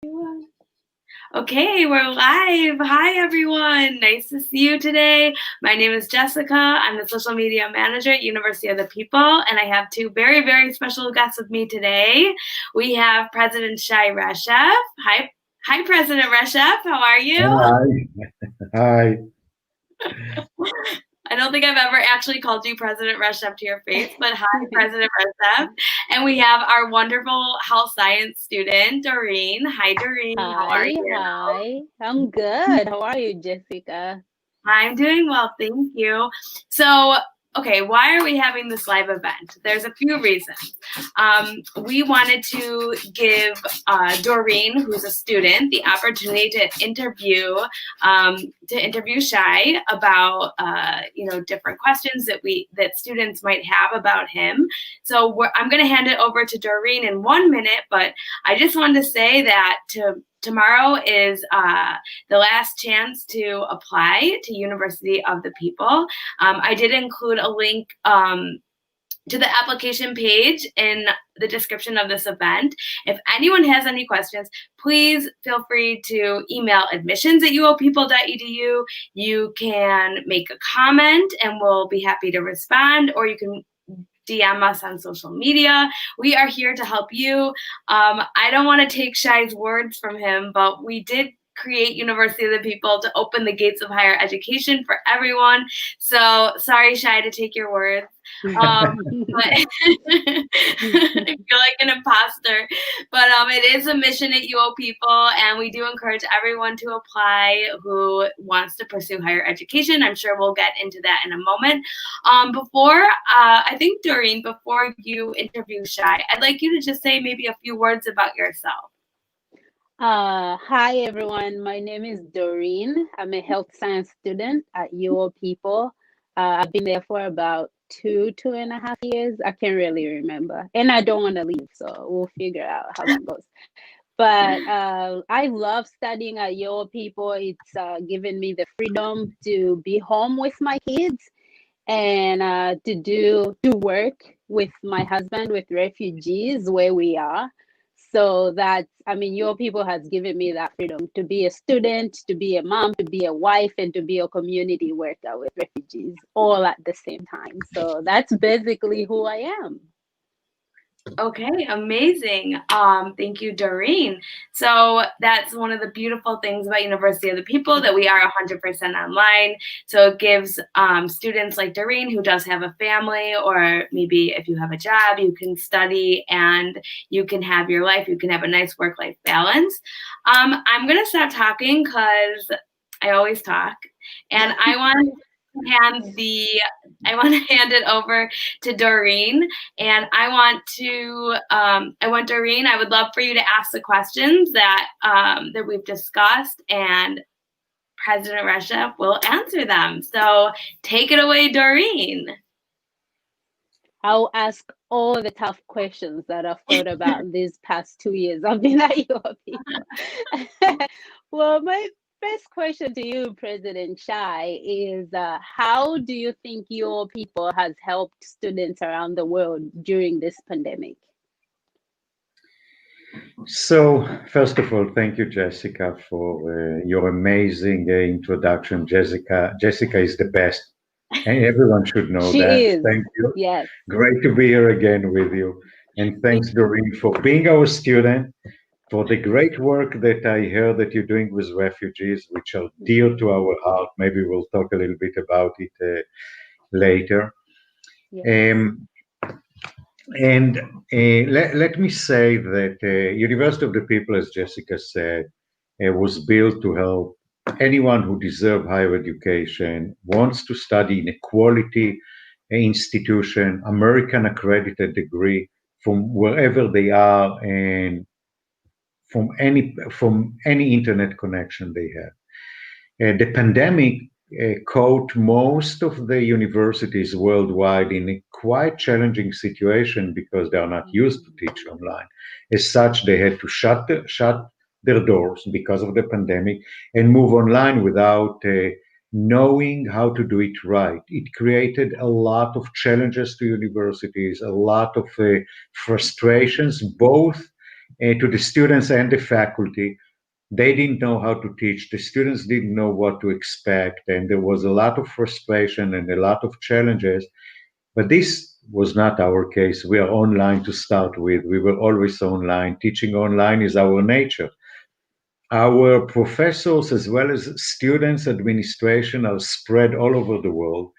Okay, we're live. Hi, everyone. Nice to see you today. My name is Jessica. I'm the social media manager at University of the People, and I have two very, very special guests with me today. We have President Shai Reshef. Hi, President Reshef. How are you? Hi. I don't think I've ever actually called you President Reshef to your face, but hi, President Reshef. And we have our wonderful health science student, Doreen. Hi, Doreen. How are you? Hi. I'm good. How are you, Jessica? I'm doing well, thank you. So, okay, why are we having this live event? There's a few reasons. We wanted to give Doreen, who's a student, the opportunity to interview Shai about different questions that students might have about him. So I'm going to hand it over to Doreen in 1 minute, but I just wanted to say that tomorrow is the last chance to apply to University of the People. I did include a link to the application page in the description of this event. If anyone has any questions, please feel free to email admissions@uopeople.edu. You can make a comment and we'll be happy to respond, or you can DM us on social media. We are here to help you. I don't want to take Shai's words from him, but we did create University of the People to open the gates of higher education for everyone. So sorry, Shai, to take your words. But I feel like an imposter. But it is a mission at UO People, and we do encourage everyone to apply who wants to pursue higher education. I'm sure we'll get into that in a moment. I think, Doreen, before you interview Shai, I'd like you to just say maybe a few words about yourself. Hi, everyone. My name is Doreen. I'm a health science student at UO People. I've been there for about 2.5 years. I can't really remember. And I don't want to leave, so we'll figure out how that goes. But I love studying at UO People. It's given me the freedom to be home with my kids and to do work with my husband with refugees where we are. So your people has given me that freedom to be a student, to be a mom, to be a wife, and to be a community worker with refugees all at the same time. So that's basically who I am. Okay, amazing. Thank you, Doreen. So that's one of the beautiful things about University of the People, that we are 100% online. So it gives students like Doreen, who does have a family, or maybe if you have a job, you can study and you can have your life, you can have a nice work-life balance. I'm going to stop talking because I always talk, and I want to hand it over to Doreen, and I want Doreen, I would love for you to ask the questions that we've discussed, and President Reshef will answer them. So take it away, Doreen. I'll ask all the tough questions that I've thought about these past 2 years I've been at UO People. Well, my first question to you, President Shai, is how do you think UO People has helped students around the world during this pandemic? So, first of all, thank you, Jessica, for your amazing introduction. Jessica is the best, and everyone should know She that. is. Thank you. Yes. Great to be here again with you. And thanks, Doreen, for being our student, for the great work that I heard that you're doing with refugees, which are dear to our heart. Maybe we'll talk a little bit about it later. Yes. Let me say that University of the People, as Jessica said, was built to help anyone who deserves higher education, wants to study in a quality institution, American accredited degree from wherever they are, and from any internet connection they have. The pandemic caught most of the universities worldwide in a quite challenging situation because they are not used to teach online. As such, they had to shut their doors because of the pandemic and move online without knowing how to do it right. It created a lot of challenges to universities, a lot of frustrations, both to the students and the faculty. They didn't know how to teach. The students didn't know what to expect. And there was a lot of frustration and a lot of challenges. But this was not our case. We are online to start with. We were always online. Teaching online is our nature. Our professors, as well as students, administration, are spread all over the world.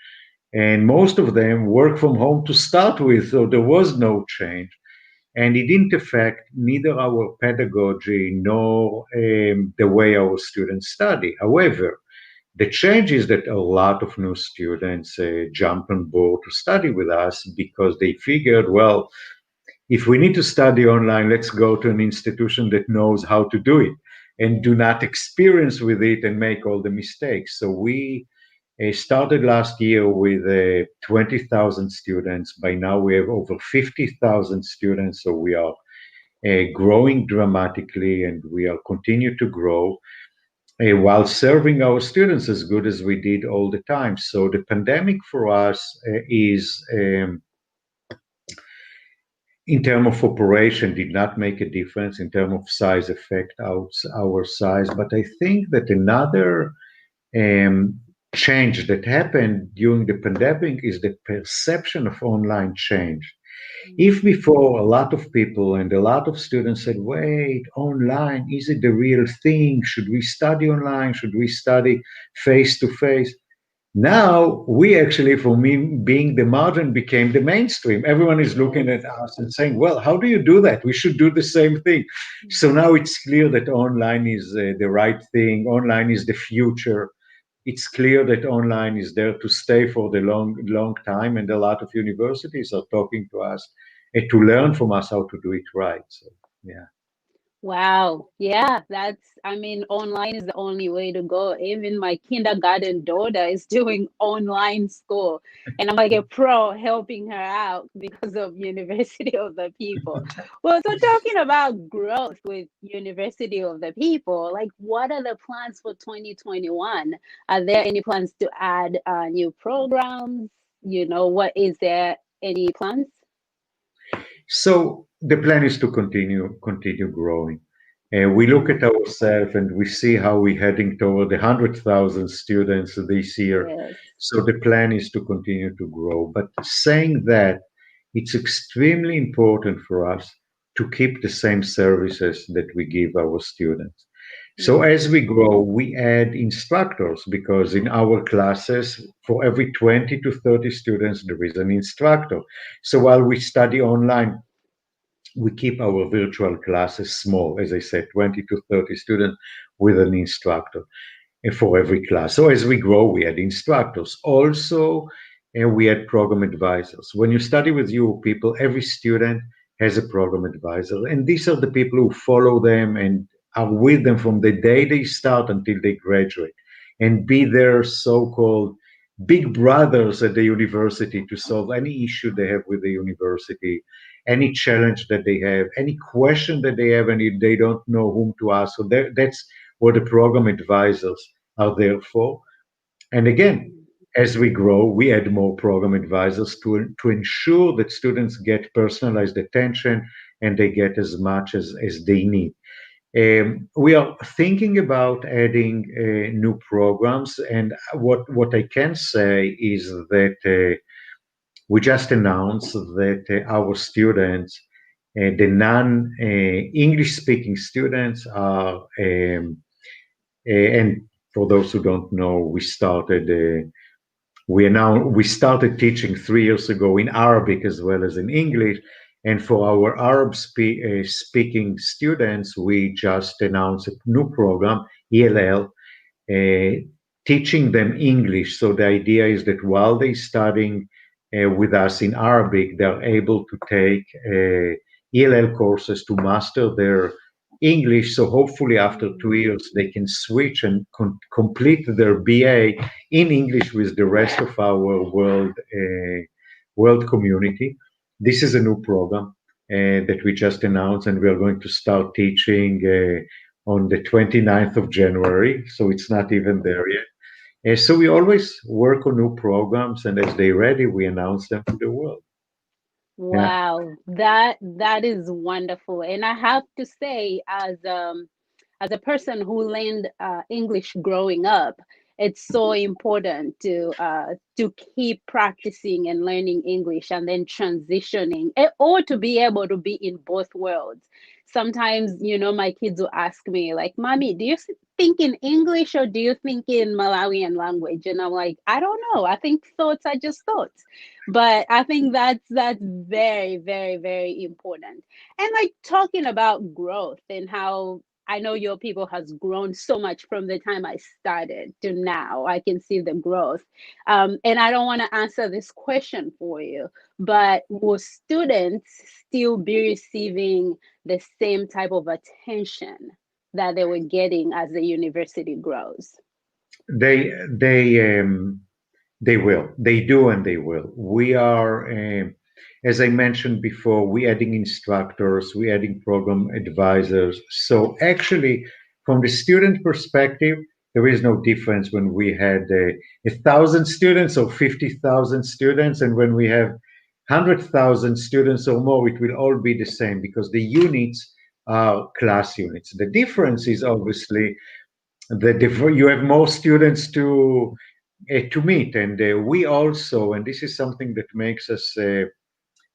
And most of them work from home to start with, so there was no change. And it didn't affect neither our pedagogy nor the way our students study. However, the change is that a lot of new students jump on board to study with us because they figured, well, if we need to study online, let's go to an institution that knows how to do it and do not experience with it and make all the mistakes. So we started last year with 20,000 students. By now we have over 50,000 students. So we are growing dramatically, and we are continue to grow while serving our students as good as we did all the time. So the pandemic for us is in terms of operation did not make a difference. In terms of size affect our size. But I think that another change that happened during the pandemic is the perception of online change. If before a lot of people and a lot of students said, wait, online, is it the real thing? Should we study online? Should we study face to face? Now we actually, for me, being the margin, became the mainstream. Everyone is looking at us and saying, well, how do you do that? We should do the same thing. So now it's clear that online is the right thing. Online is the future. It's clear that online is there to stay for the long time, and a lot of universities are talking to us and to learn from us how to do it right. So, yeah. Wow. Yeah, I mean, online is the only way to go. Even my kindergarten daughter is doing online school, and I'm like a pro helping her out because of University of the People. Well, so talking about growth with University of the People, like what are the plans for 2021? Are there any plans to add new programs? What is there any plans? So the plan is to continue growing. We look at ourselves and we see how we're heading toward 100,000 students this year. Yes. So the plan is to continue to grow. But saying that, it's extremely important for us to keep the same services that we give our students. So as we grow, we add instructors because in our classes, for every 20 to 30 students, there is an instructor. So while we study online, we keep our virtual classes small, as I said, 20 to 30 students with an instructor for every class. So as we grow, we add instructors. Also, we add program advisors. When you study with your people, every student has a program advisor. And these are the people who follow them and are with them from the day they start until they graduate and be their so-called big brothers at the university to solve any issue they have with the university, any challenge that they have, any question that they have, and if they don't know whom to ask. So that's what the program advisors are there for. And again, as we grow, we add more program advisors to ensure that students get personalized attention and they get as much as they need. We are thinking about adding new programs, and what I can say is that we just announced that our students, the non-English speaking students, are, and for those who don't know, we started teaching 3 years ago in Arabic as well as in English. And for our Arab speaking students, we just announced a new program, ELL, teaching them English. So the idea is that while they're studying with us in Arabic, they're able to take ELL courses to master their English. So hopefully after 2 years, they can switch and complete their BA in English with the rest of our world community. This is a new program that we just announced, and we are going to start teaching on the 29th of January. So it's not even there yet. So we always work on new programs, and as they're ready, we announce them to the world. Yeah. Wow, that is wonderful. And I have to say, as a person who learned English growing up, it's so important to keep practicing and learning English and then transitioning, or to be able to be in both worlds. Sometimes, my kids will ask me, like, "Mommy, do you think in English or do you think in Malawian language?" And I'm like, "I don't know. I think thoughts are just thoughts." But I think that's very, very, very important. And like talking about growth and how I know your people has grown so much from the time I started to now. I can see the growth. And I don't want to answer this question for you, but will students still be receiving the same type of attention that they were getting as the university grows? They they they will. They do, and they will. We are, as I mentioned before, we adding instructors, we adding program advisors. So actually, from the student perspective, there is no difference when we had 1,000 students or 50,000 students, and when we have 100,000 students or more, it will all be the same because the units are class units. The difference is obviously that you have more students to meet, and we also, and this is something that makes us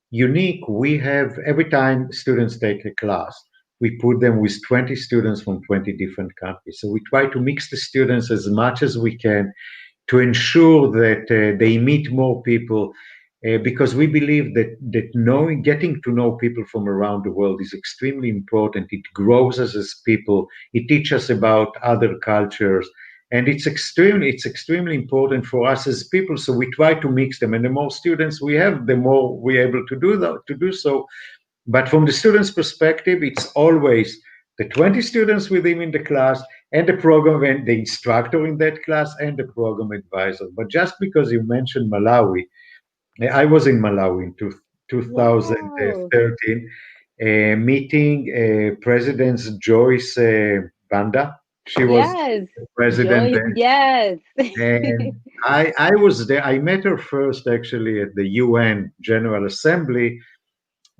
unique. We have every time students take a class, we put them with 20 students from 20 different countries. So we try to mix the students as much as we can to ensure that they meet more people, because we believe that knowing, getting to know people from around the world is extremely important. It grows us as people. It teaches us about other cultures, and it's extremely important for us as people. So we try to mix them, and the more students we have, the more we're able to do that, to do so. But from the student's perspective, it's always the 20 students with him in the class, and the program and the instructor in that class, and the program advisor. But just because you mentioned Malawi, I was in Malawi in Wow. 2013, meeting President Joyce Banda. She was Yes. president Joyce, then, yes. and I was there. I met her first actually at the UN General Assembly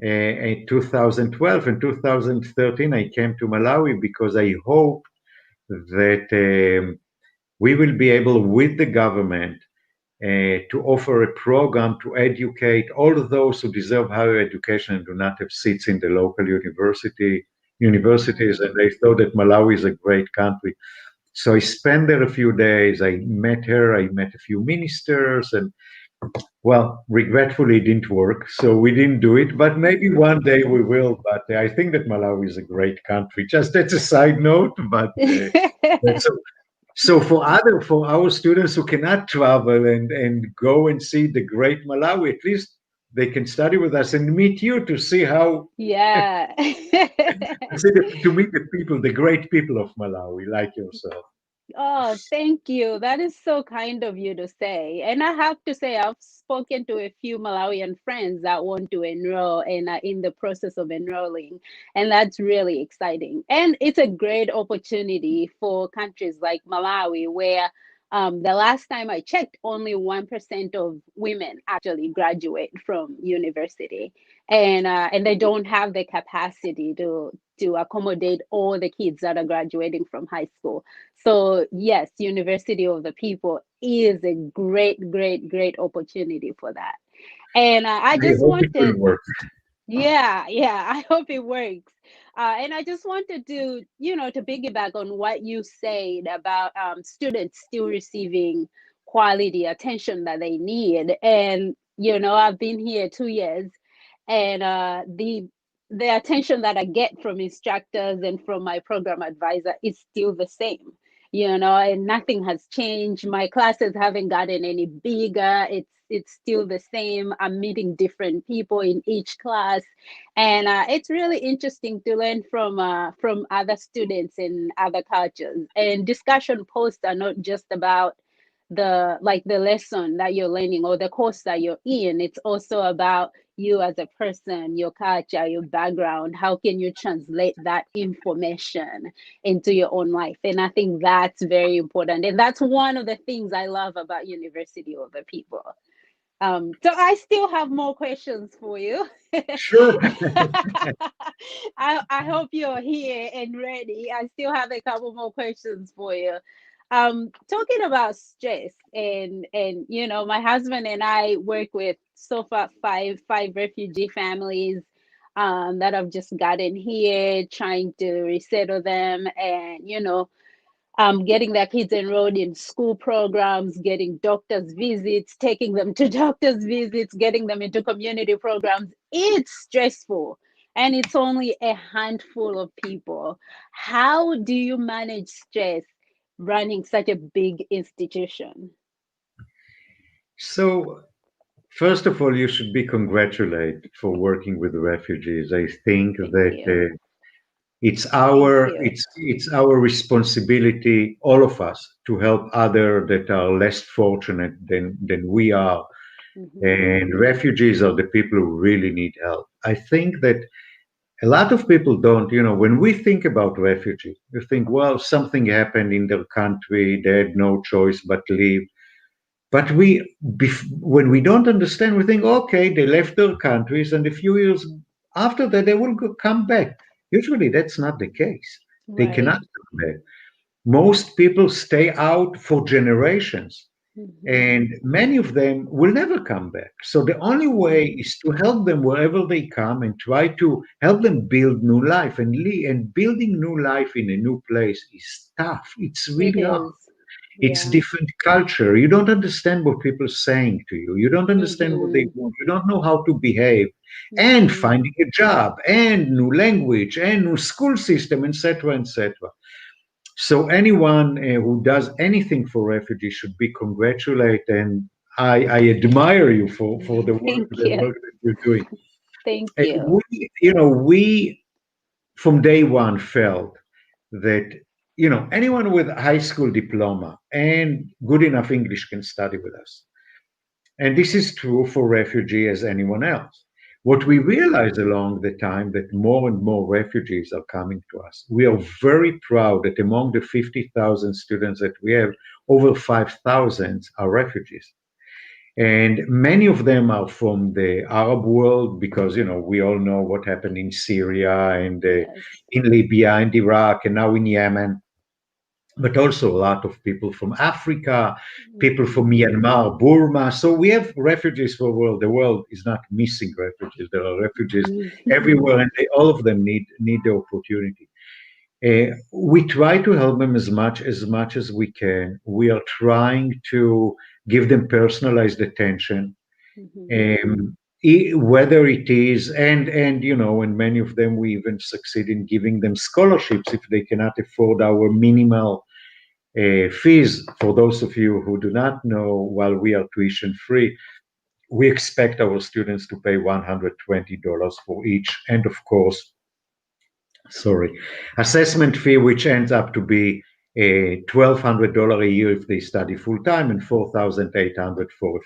in 2012. In 2013, I came to Malawi because I hope that we will be able, with the government, to offer a program to educate all of those who deserve higher education and do not have seats in the local universities. And Mm. they thought that Malawi is a great country. So I spent there a few days. I met her. I met a few ministers, and well, regretfully, it didn't work, so we didn't do it. But maybe one day we will. But I think that Malawi is a great country. Just that's a side note. But that's so for our students who cannot travel and go and see the great Malawi, at least they can study with us and meet you to see how Yeah. to meet the people, the great people of Malawi, like yourself. Oh, thank you. That is so kind of you to say. And I have to say, I've spoken to a few Malawian friends that want to enroll and are in the process of enrolling. And that's really exciting. And it's a great opportunity for countries like Malawi, where the last time I checked, only 1% of women actually graduate from university. And they don't have the capacity to accommodate all the kids that are graduating from high school. So yes, University of the People is a great, great, great opportunity for that. And I I just hope it will wanted, work. yeah, yeah, I hope it works. And I just wanted to piggyback on what you said about students still receiving quality attention that they need. And, I've been here 2 years, and the attention that I get from instructors and from my program advisor is still the same, and nothing has changed. My classes haven't gotten any bigger. It's still the same. I'm meeting different people in each class, and it's really interesting to learn from other students in other cultures. And discussion posts are not just about the lesson that you're learning or the course that you're in. It's also about you as a person, your culture, your background. How can you translate that information into your own life? And I think that's very important. And that's one of the things I love about University of the People. So I still have more questions for you. Sure. I hope you're here and ready. I still have a couple more questions for you. Talking about stress, and my husband and I work with so far five refugee families that have just gotten here, trying to resettle them, and getting their kids enrolled in school programs, getting doctors' visits, taking them to doctors' visits, getting them into community programs. It's stressful, and it's only a handful of people. How do you manage stress running such a big institution? So, first of all, you should be congratulated for working with refugees. I think Thank that you. it's Thank our you. it's our responsibility, all of us, to help other that are less fortunate than we are. Mhm. And refugees are the people who really need help. I think that a lot of people don't, when we think about refugee, you think, well, something happened in their country, they had no choice but leave. But when we don't understand, we think, okay, they left their countries, and a few years after that, they will come back. Usually, that's not the case. They Right. cannot come back. Most people stay out for generations, Mhm. and many of them will never come back. So the only way Mhm. is to help them wherever they come and try to help them build new life. And building new life in a new place is tough. It's It really hard. is. It's Yeah. different culture. You don't understand what people are saying to you. You don't understand what they Mhm. want. You don't know how to behave. And Mhm. finding a job, and new language, and new school system, etc., etc. So anyone who does anything for refugees should be congratulated, and I admire you for the work Thank you. that you're doing. Thank you. We from day one felt that anyone with a high school diploma and good enough English can study with us. And this is true for refugee as anyone else. What we Mhm. realize along the time that more and more refugees are coming to us. We are very proud that among the 50,000 students that we have, over 5,000 are refugees. And many of them are from the Arab world because, we all know what happened in Syria and Yes. in Libya and Iraq and now in Yemen, but also a lot of people from Africa, people from Mhm. Myanmar, Burma. So we have refugees for the world. The world is not missing refugees. There are refugees everywhere, and all of them need the opportunity. We try to help them as much as we can. We are trying to give them personalized attention, Mhm. um, whether it is and many of them we even succeed in giving them scholarships if they cannot afford our minimal fees. For those of you who do not know, while we are tuition free, we expect our students to pay $120 for each, and of course, sorry, assessment fee, which ends up to be $1,200 a year if they study full time and 4,800 for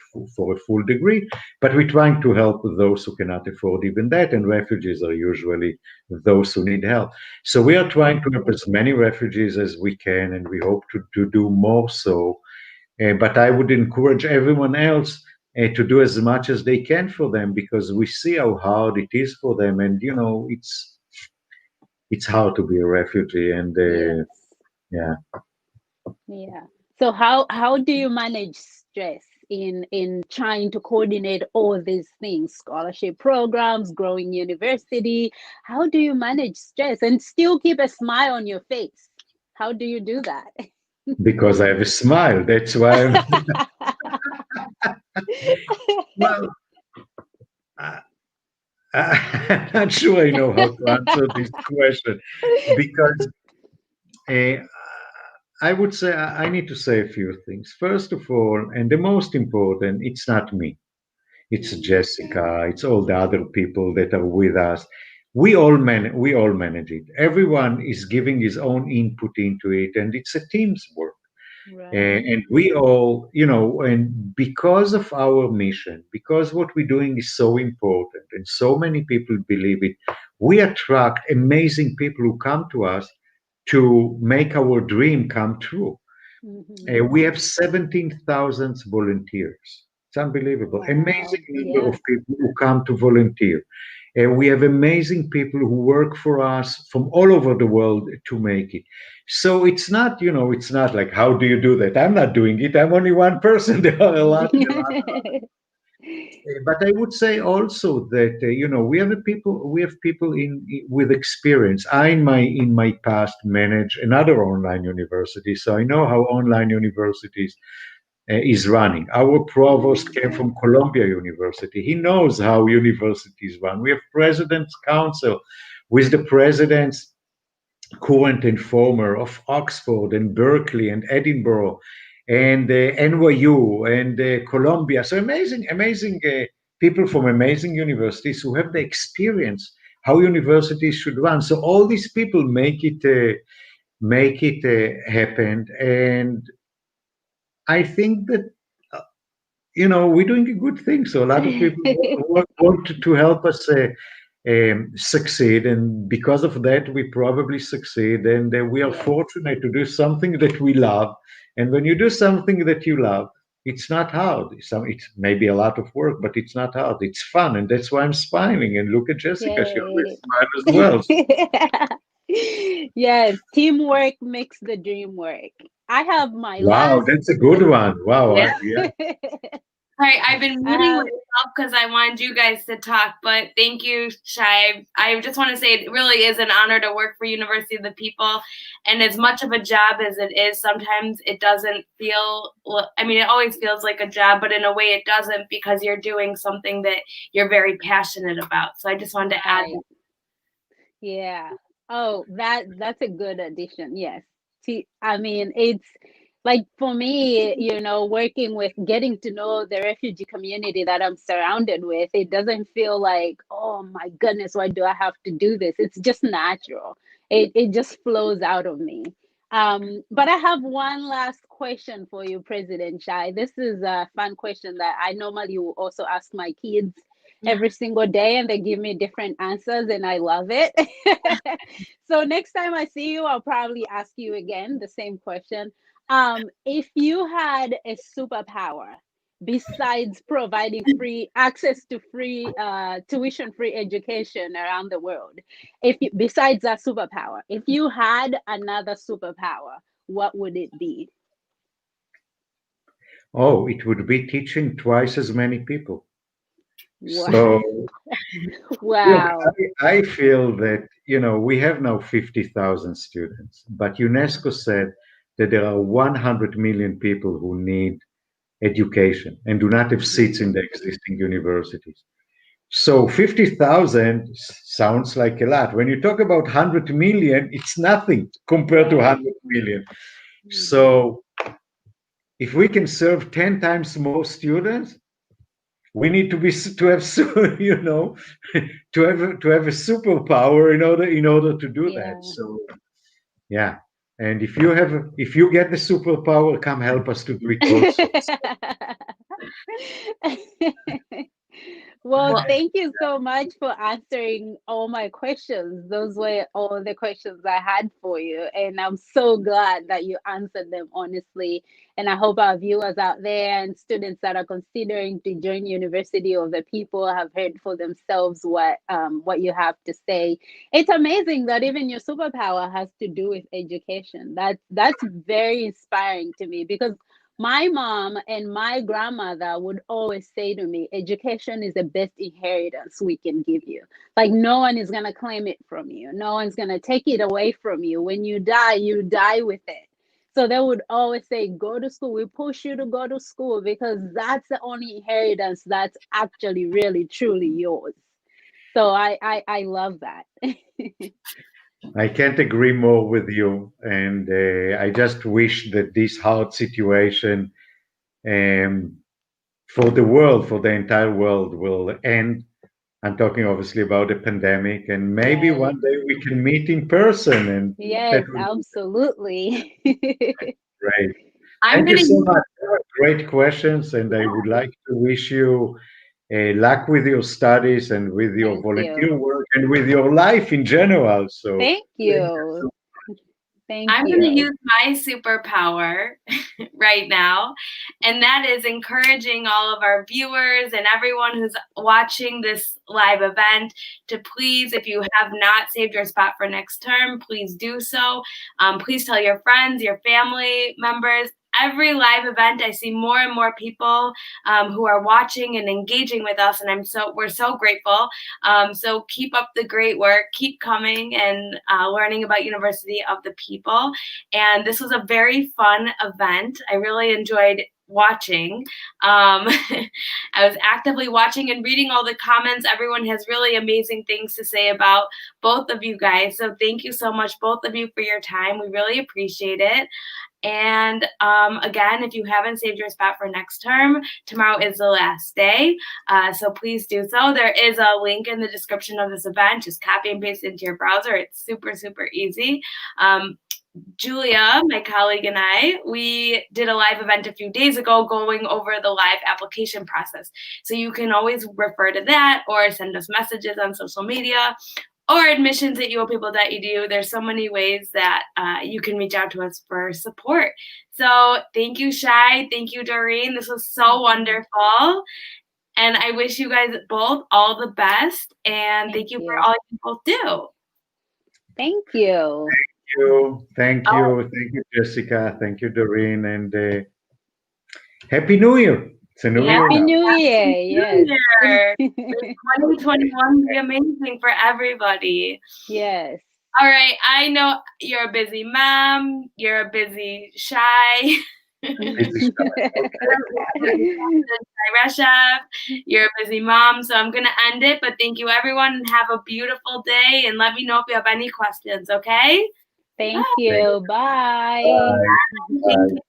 a full degree. But we're trying to help those who cannot afford even that, and refugees are usually those who need help. So we are trying to help as many refugees as we can, and we hope to do more so. But I would encourage everyone else to do as much as they can for them because we see how hard it is for them, and it's hard to be a refugee, and Yes. yeah. Yeah. So how do you manage stress in trying to coordinate all these things, scholarship programs, growing university? How do you manage stress and still keep a smile on your face? How do you do that? Because I have a smile. That's why I'm well. I, I'm not sure I know how to answer this question because uh, I would say I need to say a few things. First of all, and the most important, it's not me. It's Mhm. Jessica. It's all the other people that are with us. We all manage it. Everyone is giving his own input into it, and it's a team's work. Right. And we all, and because of our mission, because what we're doing is so important and so many people believe it, we attract amazing people who come to us to make our dream come true. Mhm. We have 17,000 volunteers. It's unbelievable. Wow. Amazing number Yeah. of people who come to volunteer. And we have amazing people who work for us from all over the world to make it. So it's not, it's not like, how do you do that? I'm not doing it. I'm only one person. There are a lot. But I would say also that we have people with experience. I in my past managed another online university, so I know how online universities is running. Our provost came from Columbia University. He knows how universities run. We have president's council with the presidents current and former of Oxford and Berkeley and Edinburgh and NYU and Columbia. So amazing people from amazing universities who have the experience how universities should run. So all these people make it happen. And I think that we're doing a good thing. So a lot of people want to help us succeed, and because of that, we probably succeed. And we are Yes. fortunate to do something that we love. And when you do something that you love, it's not hard. It's maybe a lot of work, but it's not hard. It's fun, and that's why I'm smiling. And look at Jessica; she always Yay. smiles as well. Yes, teamwork makes the dream work. I have my Wow, last. that's a good one. Wow, Yeah. yeah. All right, I've been I muting have, myself because I wanted you guys to talk, but thank you, Shai. I just want to say it really is an honor to work for University of the People. And as much of a job as it is, sometimes it doesn't feel, I mean, it always feels like a job, but in a way it doesn't, because you're doing something that you're very passionate about. So I just wanted to add right. Yeah. Oh, that's a good addition. Yes. See, I mean, it's like for me, working with getting to know the refugee community that I'm surrounded with, it doesn't feel like, oh my goodness, why do I have to do this? It's just natural. It just flows out of me. But I have one last question for you, President Shai. This is a fun question that I normally will also ask my kids every single day, and they give me different answers, and I love it. So next time I see you, I'll probably ask you again the same question. If you had a superpower besides providing free access to free tuition free education around the world, besides that superpower, if you had another superpower, what would it be? Oh, it would be teaching twice as many people. Wow. So look, Wow. I feel that, we have now 50,000 students, but UNESCO said that there are 100 million people who need education and do not have seats in the existing universities. So 50,000 sounds like a lot. When you talk about 100 million, it's nothing compared to Right. 100 million. Mhm. So if we can serve 10 times more students, we need to have to have a superpower in order to do that. Yeah. So yeah, and if you get the superpower, come help us to do it also. Well, Well, thank you so much for answering all my questions. Those were all the questions I had for you. And I'm so glad that you answered them honestly. And I hope our viewers out there and students that are considering to join University of the People have heard for themselves what you have to say. It's amazing that even your superpower has to do with education. That's very inspiring to me, because my mom and my grandmother would always say to me, education is the best inheritance we can give you. Like, no one is going to claim it from you, no one's going to take it away from you. When you die with it. So they would always say, go to school. We push you to go to school because that's the only inheritance that's actually really, truly yours. So I love that. I can't agree more with you, and I just wish that this hard situation um, for the world, for the entire world, will end. I'm talking obviously about the pandemic, and maybe Right. one day we can meet in person, and that Yes, would be absolutely. great. I'm Thank you going so to much. Great questions, and I would like to wish you luck with your studies and with your Thank you. volunteer work and with your life in general. So Thank thank you you. so Thank I'm going to you. use my superpower right now, and that is encouraging all of our viewers and everyone who's watching this live event to please, if you have not saved your spot for next term, please do so. Please tell your friends, your family members. Every live event, I see more and more people who are watching and engaging with us, and we're so grateful. So keep up the great work, keep coming and learning about University of the People. And this was a very fun event. I really enjoyed watching. I was actively watching and reading all the comments. Everyone has really amazing things to say about both of you guys. So thank you so much, both of you, for your time. We really appreciate it. And again, if you haven't saved your spot for next term, tomorrow is the last day. So please do so. There is a link in the description of this event. Just copy and paste into your browser. It's super, super easy. Julia, my colleague, and we did a live event a few days ago going over the live application process. So you can always refer to that or send us messages on social media or admissions@uofpeople.edu. There's so many ways that you can reach out to us for support. So thank you, Shai. Thank you, Doreen. This was so wonderful. And I wish you guys both all the best. And thank you for all you both do. Thank you. Thank you, Jessica. Thank you, Doreen. And Happy New Year. It's a new year Happy now. New Year. Yes. 2021 will be amazing for everybody. Yes. All right. I know you're a busy mom. You're a busy Shai. Busy Shai. Shai Reshef. You're a busy mom. So I'm going to end it. But thank you, everyone. And have a beautiful day. And let me know if you have any questions. Okay? Thank you. Bye. Bye. Bye.